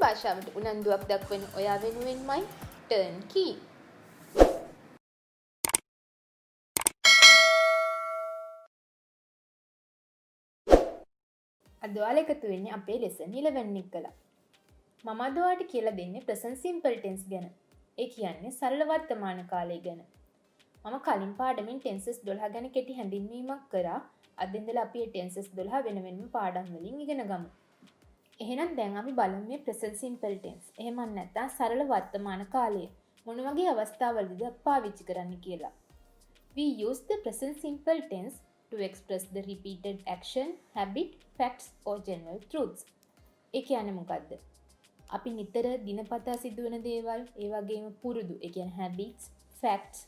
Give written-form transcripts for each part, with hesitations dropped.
භාෂාවට උනන්දුවක් දක්වන ඔයා වෙනුවෙන්මයි ටර්න් කී. අද ඔයාලා එකතු වෙන්නේ අපේ ලෙසන් 11 එක්කලා. මම අද ඔයාලට කියලා දෙන්නේ present simple tense ගැන. ඒ කියන්නේ සරල වර්තමාන කාලය ගැන. මම කලින් පාඩමින් tenses 12 ගැන කෙටි හැඳින්වීමක් කරා. අද ඉඳලා අපි මේ tenses 12 වෙන වෙනම පාඩම් වලින් ඉගෙන ගමු. එහෙනම් දැන් අපි බලමු මේ present simple tense. එහෙම නැත්නම් සරල වර්තමාන කාලය මොන වගේ අවස්ථාවලදීද පාවිච්චි කරන්න කියලා. We use the present simple tense to express the repeated action, habit, facts or general truths. ඒ කියන්නේ මොකද්ද? අපි නිතර දිනපතා සිදුවන දේවල්, ඒ වගේම පුරුදු, ඒ කියන්නේ habits, facts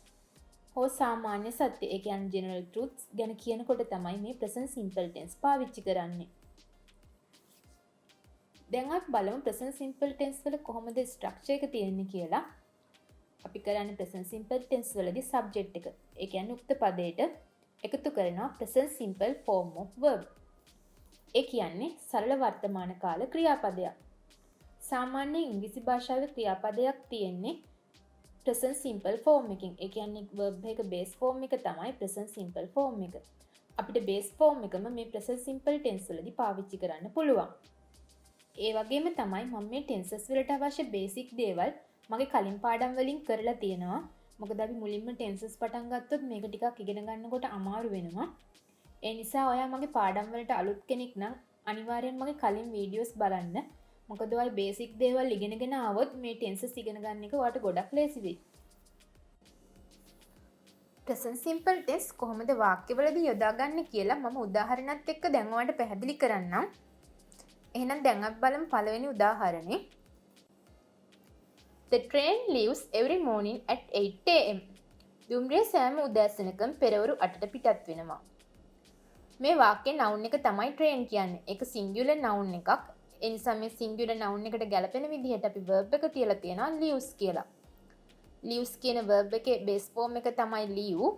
හෝ සාමාන්‍ය සත්‍ය, ඒ කියන්නේ general truths ගැන කියනකොට තමයි මේ present simple tense පාවිච්චි කරන්නේ. දැන් අපි බලමු present simple tense වල කොහොමද structure එක තියෙන්නේ කියලා. අපි කරන්නේ present simple tense වලදී subject එක, ඒ කියන්නේ උක්ත පදයට එකතු කරනවා present simple form of verb. ඒ කියන්නේ සරල වර්තමාන කාල ක්‍රියාපදයක්. සාමාන්‍ය ඉංග්‍රීසි භාෂාවේ ක්‍රියාපදයක් තියෙන්නේ present simple form එකකින්. ඒ කියන්නේ verb එක base form එක තමයි present simple form එක. අපිට base form එකම මේ present simple tense වලදී පාවිච්චි කරන්න පුළුවන්. ඒ වගේම තමයි මම මේ tenses වලට අවශ්‍ය basic දේවල් මගේ කලින් පාඩම් වලින් කරලා තියෙනවා. මොකද අපි මුලින්ම tenses පටන් ගත්තොත් මේක ටිකක් ඉගෙන ගන්නකොට අමාරු වෙනවා. ඒ නිසා ඔයා මගේ පාඩම් වලට අලුත් කෙනෙක් නම් අනිවාර්යෙන් මගේ කලින් වීඩියෝස් බලන්න. මොකද ඔය බේසික් දේවල් ඉගෙනගෙන ආවොත් මේ tenses ඉගෙන ගන්න එක ඔයාලට ගොඩක් ලේසි වෙයි. present simple tense කොහොමද වාක්‍යවලදී යොදාගන්නේ කියලා මම උදාහරණයක් එක්ක දැන් ඔයාලට පැහැදිලි කරන්නම්. එහෙනම් දැන් අපි බලමු පළවෙනි උදාහරණේ. The train leaves every morning at 8 am. දුම්රිය සෑම උදෑසනකම පෙරවරු 8ට පිටත් වෙනවා. මේ වාක්‍යයේ noun එක තමයි train කියන්නේ. ඒක singular noun එකක්. ඒ නිසා මේ singular noun එකට ගැලපෙන විදිහට අපි verb එක තියලා තියෙනවා leaves කියලා. leaves කියන verb එකේ base form එක තමයි leave.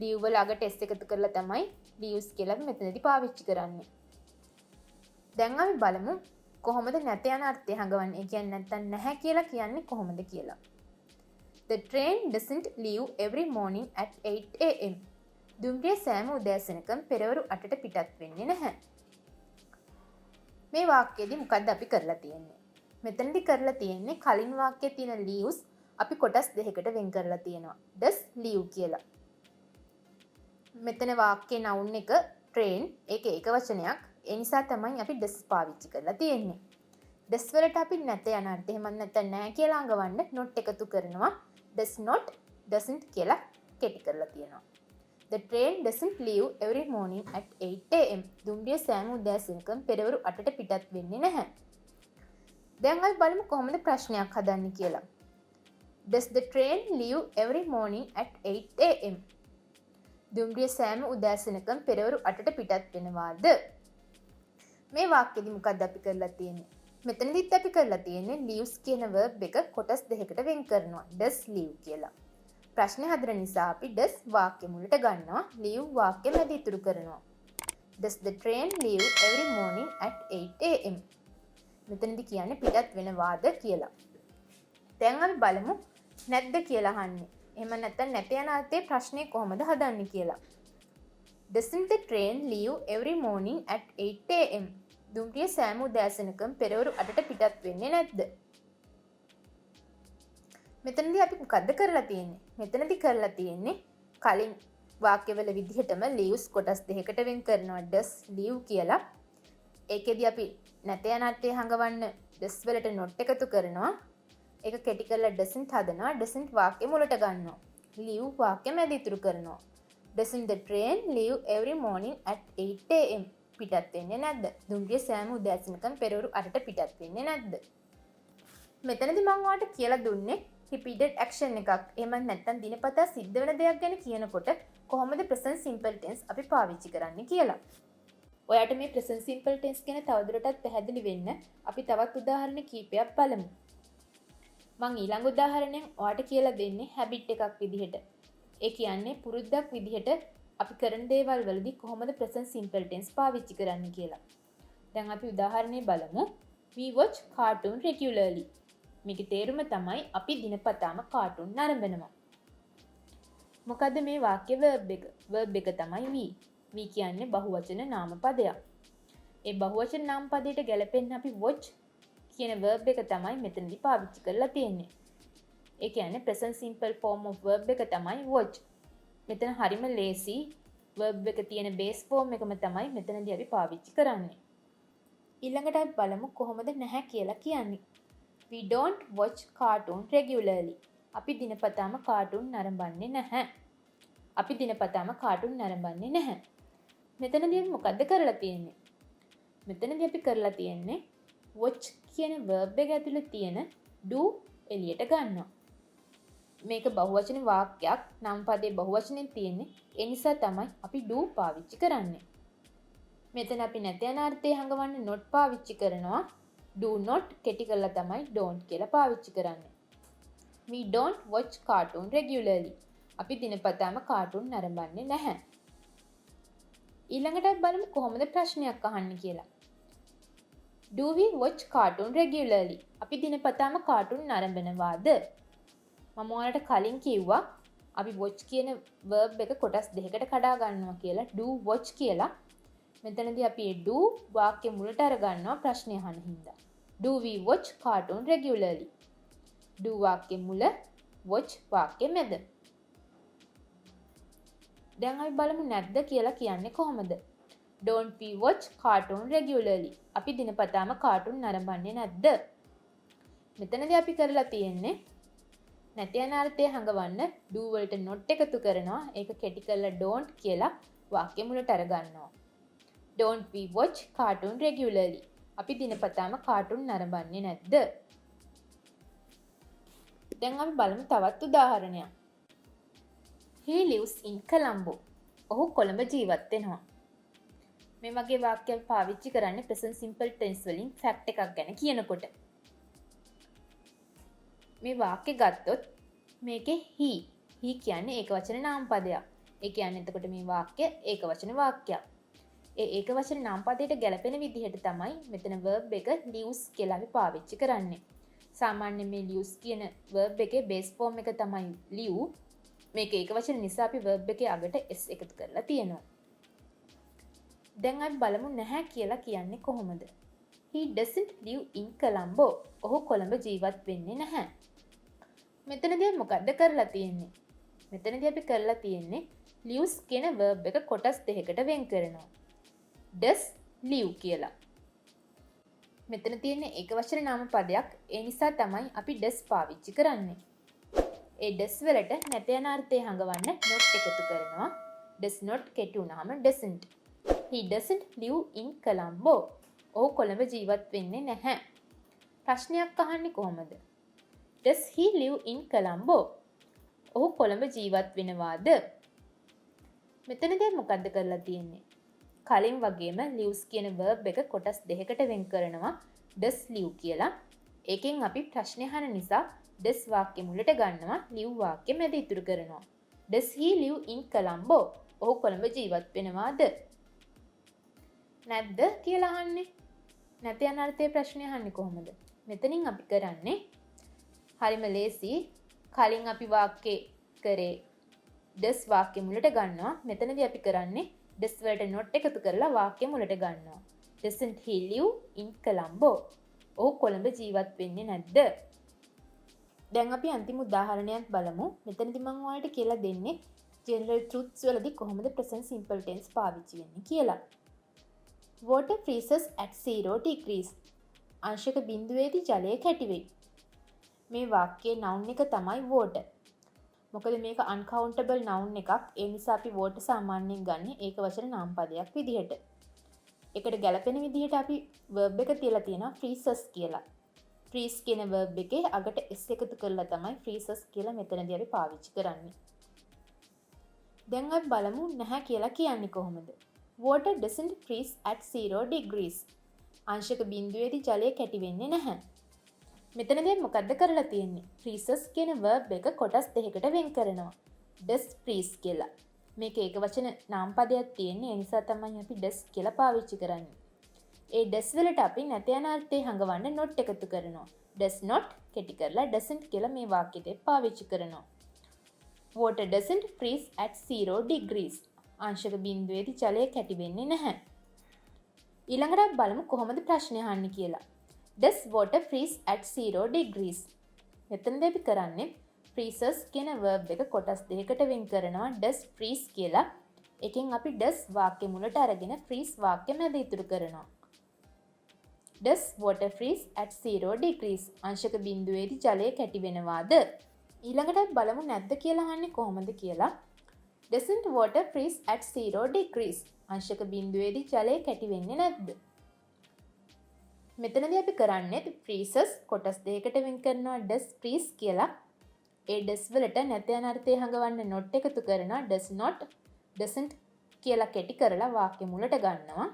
leave වල අගට s එකතු කරලා තමයි leaves කියලා අපි මෙතනදී පාවිච්චි කරන්නේ. දැන් අපි බලමු කොහොමද නැත යන අර්ථය හඟවන්නේ. ඒ කියන්නේ නැත්තම් නැහැ කියලා කියන්නේ කොහොමද කියලා. The train doesn't leave every morning at 8 am. දුම්රිය සෑම උදෑසනකම පෙරවරු 8ට පිටත් වෙන්නේ නැහැ. මේ වාක්‍යයේදී මොකද්ද අපි කරලා තියෙන්නේ? මෙතනදී කරලා තියෙන්නේ කලින් වාක්‍යයේ තියෙන leaves අපි කොටස් දෙකකට වෙන් කරලා තියෙනවා. does leave කියලා. මෙතන වාක්‍යයේ noun එක train, ඒක ඒක වචනයක්. ඒ නිසා තමයි අපි does පාවිච්චි කරලා තියෙන්නේ. does වලට අපි නැත යන අර්ථය එහෙම නැත්නම් නැහැ කියලා අඟවන්න not එකතු කරනවා. does not, doesn't කියලා කෙටි කරලා තියෙනවා. The train doesn't leave every morning at 8 am. දුම්රිය සෑම උදෑසනකම පෙරවරු 8ට පිටත් වෙන්නේ නැහැ. දැන් අපි බලමු කොහොමද ප්‍රශ්නයක් හදන්නේ කියලා. Does the train leave every morning at 8 am? දුම්රිය සෑම උදෑසනකම පෙරවරු 8ට පිටත් වෙනවාද? මේ වාක්‍යෙදි මොකක්ද අපි කරලා තියෙන්නේ? මෙතනදිත් අපි කරලා තියෙන්නේ leaves කියන verb එක කොටස් දෙකකට වෙන් කරනවා. does leave කියලා. ප්‍රශ්න හදන නිසා අපි does වාක්‍ය මුලට ගන්නවා. leave වාක්‍ය මැද ඉතුරු කරනවා. Does the train leave every morning at 8 am? මෙතනදි කියන්නේ පිටත් වෙනවාද කියලා. දැන් අපි බලමු නැද්ද කියලා අහන්නේ. එහෙම නැත්නම් නැත යන අර්ථයේ ප්‍රශ්නේ කොහොමද හදන්නේ කියලා. Doesn't the train leave every morning at 8 am? දුම්රිය සෑම උදෑසනකම පෙරවරු 8ට පිටත් වෙන්නේ නැද්ද? මෙතනදී අපි මොකද්ද කරලා තියෙන්නේ? මෙතනදී කරලා තියෙන්නේ කලින් වාක්‍යවල විදිහටම leaves කොටස් දෙකකට වෙන් කරනවා does leave කියලා. ඒකෙදි අපි නැත යන අර්ථය හඟවන්න does වලට not එකතු කරනවා. ඒක කෙටි කරලා doesn't හදනවා. doesn't වාක්‍ය මුලට ගන්නවා. leave වාක්‍ය මැද ඉතුරු කරනවා. Doesn't the train leave every morning at 8 am? පිටත් වෙන්නේ නැද්ද? දුම්රිය සෑම උදෑසනකම පෙරවරු 8ට පිටත් වෙන්නේ නැද්ද? මෙතනදී මම ඔයාලට කියලා දුන්නේ repeated action එකක්. එහෙම නැත්නම් දිනපතා සිද්ධ වෙන දෙයක් ගැන කියනකොට කොහොමද present simple tense අපි පාවිච්චි කරන්නේ කියලා. ඔයාට මේ present simple tense ගැන තවදුරටත් පැහැදිලි වෙන්න අපි තවත් උදාහරණ කීපයක් බලමු. මම ඊළඟ උදාහරණයෙන් ඔයාට කියලා දෙන්නේ habit එකක් විදිහට. ඒ කියන්නේ පුරුද්දක් විදිහට අපි කරන දේවල් වලදී කොහොමද present simple tense පාවිච්චි කරන්නේ කියලා. දැන් අපි උදාහරණයක් බලමු. We watch cartoon regularly. මේකේ තේරුම තමයි අපි දිනපතාම කාටුන් නරඹනවා. මොකද්ද මේ වාක්‍ය verb එක? verb එක තමයි we. we කියන්නේ බහුවචන නාම පදයක්. ඒ බහුවචන නාම පදයට ගැලපෙන්න අපි watch කියන verb එක තමයි මෙතනදී පාවිච්චි කරලා තියෙන්නේ. ඒ කියන්නේ present simple form of verb එක තමයි watch. මෙතන හරිම ලේසි verb එක තියෙන base form එකම තමයි මෙතනදී අපි පාවිච්චි කරන්නේ. ඊළඟට අපි බලමු කොහොමද නැහැ කියලා කියන්නේ. We don't watch cartoon regularly. අපි දිනපතාම කාටුන් නරඹන්නේ නැහැ. අපි දිනපතාම කාටුන් නරඹන්නේ නැහැ. මෙතනදී අපි මොකද්ද කරලා තියෙන්නේ? මෙතනදී අපි කරලා තියෙන්නේ watch කියන verb එක ඇතුලේ තියෙන do එළියට ගන්නවා. මේක බහුවචන වාක්‍යයක් නම් පදේ බහුවචනෙන් තියෙන්නේ. ඒ නිසා තමයි අපි do පාවිච්චි කරන්නේ. මෙතන අපි නැත යන අර්ථය හංගවන්න not පාවිච්චි කරනවා. do not කෙටි කරලා තමයි don't කියලා පාවිච්චි කරන්නේ. We don't watch cartoon regularly. අපි දිනපතාම කාටුන් නරඹන්නේ නැහැ. ඊළඟට අපි බලමු කොහොමද ප්‍රශ්නයක් අහන්නේ කියලා. Do we watch cartoon regularly? අපි දිනපතාම කාටුන් නරඹනවාද? මම ඔයාලට කලින් කිව්වා අපි watch කියන verb එක කොටස් දෙකකට කඩා ගන්නවා කියලා. do watch කියලා. මෙතනදී අපි ඒ do වාක්‍ය මුලට අරගන්නවා ප්‍රශ්නය අහන හින්දා. Do we watch cartoon regularly? do වාක්‍ය මුල, watch වාක්‍ය මැද. දැන් අපි බලමු නැද්ද කියලා කියන්නේ කොහොමද? Don't we watch cartoon regularly? අපි දිනපතාම කාටුන් නරඹන්නේ නැද්ද? මෙතනදී අපි කරලා තියෙන්නේ නැති යන අර්ථය හංගවන්න do වලට not එකතු කරනවා. ඒක කෙටි කරලා don't කියලා වාක්‍ය මුලට අරගන්නවා. Don't we watch cartoon regularly? අපි දිනපතාම කාටුන් නරඹන්නේ නැද්ද? දැන් අපි බලමු තවත් උදාහරණයක්. He lives in Colombo. ඔහු කොළඹ ජීවත් වෙනවා. මේ වගේ වාක්‍යයක් පාවිච්චි කරන්නේ present simple tense වලින් fact එකක් ගැන කියනකොට. මේ වාක්‍ය ගත්තොත් මේකේ he කියන්නේ ඒකවචන නාම පදයක්. ඒ කියන්නේ එතකොට මේ වාක්‍ය ඒකවචන වාක්‍යයක්. ඒ ඒකවචන නාම පදයට ගැලපෙන විදිහට තමයි මෙතන verb එක lives කියලා අපි පාවිච්චි කරන්නේ. සාමාන්‍යයෙන් මේ lives කියන verb එකේ base form එක තමයි live. මේක ඒකවචන නිසා අපි verb එකේ අගට s එකතු කරලා තියෙනවා. දැන් අපි බලමු නැහැ කියලා කියන්නේ කොහොමද? He doesn't live in Colombo. ඔහු කොළඹ ජීවත් වෙන්නේ නැහැ. මෙතනදී මොකද්ද කරලා තියෙන්නේ? මෙතනදී අපි කරලා තියෙන්නේ lives කියන verb එක කොටස් දෙකකට වෙන් කරනවා. does live කියලා. මෙතන තියෙන්නේ ඒකවචන නාම පදයක්. ඒ නිසා තමයි අපි does පාවිච්චි කරන්නේ. ඒ does වලට නැත යන අර්ථය හංගවන්න not එකතු කරනවා. does not කෙටි වුණාම doesn't. He doesn't live in Colombo. ඔහු කොළඹ ජීවත් වෙන්නේ නැහැ. ප්‍රශ්නයක් අහන්නේ කොහොමද? Does he live in Colombo? ඔහු කොළඹ ජීවත් වෙනවාද? මෙතනදී මොකද්ද කරලා තියෙන්නේ? කලින් වගේම lives කියන verb එක කොටස් දෙකකට වෙන් කරනවා. does live කියලා. ඒකෙන් අපි ප්‍රශ්න අහන නිසා does වාක්‍ය මුලට ගන්නවා. live වාක්‍ය මැද ඉතුරු කරනවා. Does he live in Colombo? ඔහු කොළඹ ජීවත් වෙනවාද? නැද්ද කියලා අහන්නේ. නැති යන අර්ථයේ ප්‍රශ්නය අහන්නේ කොහොමද? මෙතනින් අපි කරන්නේ හරිම ලේසි. කලින් අපි වාක්‍ය කරේ does වාක්‍ය මුලට ගන්නවා. මෙතනදී අපි කරන්නේ does වලට not එකතු කරලා වාක්‍ය මුලට ගන්නවා. Doesn't he live in Colombo? ඔහු කොළඹ ජීවත් වෙන්නේ නැද්ද? දැන් අපි අන්තිම උදාහරණයක් බලමු. මෙතනදී මම ඔයාලට කියලා දෙන්නේ general truths වලදී කොහොමද present simple tense පාවිච්චි වෙන්නේ කියලා. Water freezes at 0 degrees. අංශක බිඳුවේදී ජලය කැටි වෙයි. මේ වාක්‍යයේ noun එක තමයි water. මොකද මේක uncountable noun එකක්. ඒ නිසා අපි water සාමාන්‍යයෙන් ගන්න ඒකවචන නාම පදයක් විදිහට. ඒකට ගැලපෙන විදිහට අපි verb එක තියලා තියෙනවා freezes කියලා. freeze කියන verb එකේ අගට s එකතු කරලා තමයි freezes කියලා මෙතනදී අපි පාවිච්චි කරන්නේ. දැන් අපි බලමු නැහැ කියලා කියන්නේ කොහොමද? Water doesn't freeze at 0 degrees. අංශක බිඳුවේදී ජලය කැටි වෙන්නේ නැහැ. මෙතනදී මොකද්ද කරලා තියෙන්නේ? freezes කියන verb එක කොටස් දෙකකට වෙන් කරනවා. does freeze කියලා. මේක ඒකවචන නාම පදයක් තියෙන්නේ. ඒ නිසා තමයි අපි does කියලා පාවිච්චි කරන්නේ. ඒ ඩස් වලට අපි නැත යන අර්ථය හඟවන්න not එකතු කරනවා. does not කෙටි කරලා doesn't කියලා මේ වාක්‍යෙට පාවිච්චි කරනවා. Water doesn't freeze at 0 degrees. අංශක බිඳුවේදී ජලය කැටි වෙන්නේ නැහැ. ඊළඟට බලමු කොහොමද ප්‍රශ්නය අහන්නේ කියලා. Does water freeze at 0 degrees? මෙතනදී අපි කරන්නේ freezes කියන verb එක කොටස් දෙකකට වෙන් කරනවා. does freeze කියලා. එකෙන් අපි does වාක්‍ය මුලට අරගෙන freeze වාක්‍ය මැද ඉතුරු කරනවා. Does water freeze at 0 degrees? අංශක බිඳුවේදී ජලය කැටි වෙනවාද? ඊළඟට බලමු නැද්ද කියලා අහන්නේ කොහොමද කියලා. Doesn't water freeze at 0 degrees? අංශක බිඳුවේදී ජලය කැටි වෙන්නේ නැද්ද? මෙතනදී අපි කරන්නේ freezes කොටස් දෙකකට වෙන් කරනවා. does freeze කියලා. ඒ does වලට නැත යන අර්ථය හඟවන්න not එකතු කරනවා. does not, doesn't කියලා කෙටි කරලා වාක්‍ය මුලට ගන්නවා.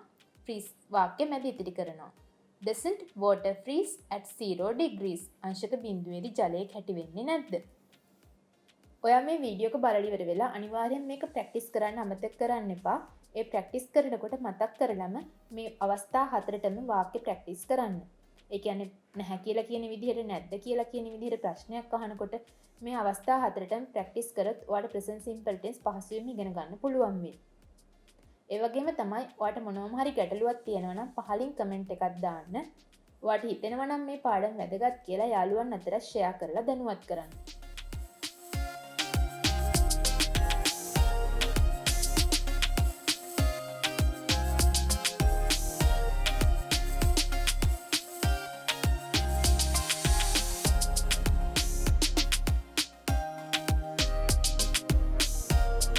freeze වාක්‍ය මැද ඉතිරි කරනවා. Doesn't water freeze at 0 degrees? අංශක බිඳුවේදී ජලය කැටි වෙන්නේ නැද්ද? ඔයා මේ වීඩියෝ එක බලලා ඉවර වෙලා අනිවාර්යෙන් මේක ප්‍රැක්ටිස් කරන්න අමතක කරන්න එපා. ඒ ප්‍රැක්ටිස් කරනකොට මතක් කරලම මේ අවස්ථා හතරටම වාක්‍ය ප්‍රැක්ටිස් කරන්න. ඒ කියන්නේ නැහැ කියලා කියන විදිහට නැද්ද කියලා කියන විදිහට ප්‍රශ්නයක් අහනකොට මේ අවස්ථා හතරටම ප්‍රැක්ටිස් කරොත් ඔයාලට ප්‍රෙසන්ට් සිම්පල් ටෙන්ස් පහසුවෙන් ඉගෙන ගන්න පුළුවන් වෙයි. ඒ වගේම තමයි ඔයාලට මොනවම හරි ගැටලුවක් තියෙනවා නම් පහලින් කමෙන්ට් එකක් දාන්න. ඔයාලට හිතෙනවා නම් මේ පාඩම වැදගත් කියලා යාළුවන් අතර ෂෙයා කරලා දැනුවත් කරන්න.